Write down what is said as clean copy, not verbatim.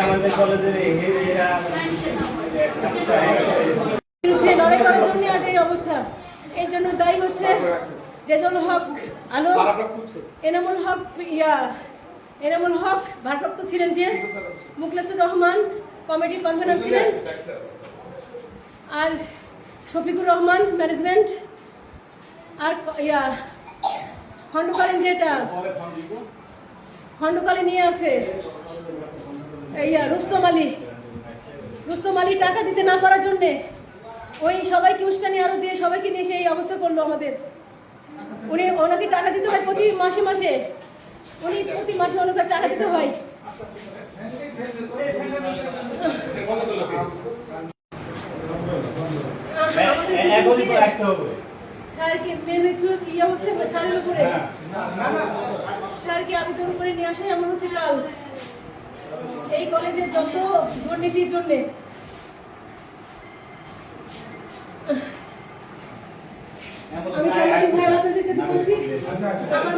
আমাদের কলেজের লড়াই করার জন্য আজ এই অবস্থা। এর জন্য দায়ী হচ্ছে রেজাউল হক আলম, এনামুল হক ভারপ্রাপ্ত ছিলেন, যে মুখলেসুর রহমান কমিটির কনভেনর ছিলেন, আর শফিকুর রহমান ম্যানেজমেন্ট, আর খণ্ডকালীন যেটা খণ্ডকালীন নিয়ে আছে রুস্তম আলী টাকা দিতে না পারার জন্যে ওই সবাইকে উস্কানি আরো দিয়ে সবাইকে নিয়ে সেই অবস্থা করলো আমাদের। ওনাকে টাকা দিতে হয় প্রতি মাসে ওনাকে টাকা দিতে হয়। স্যারকে হচ্ছে স্যারের উপরে স্যারকে আবেদন করে নিয়ে আসাই আমার হচ্ছে কাল এই কলেজের যত দুর্নীতির জন্য। আমি সাংবাদিক ভাই আপনাদের কাছে বলছি, আমার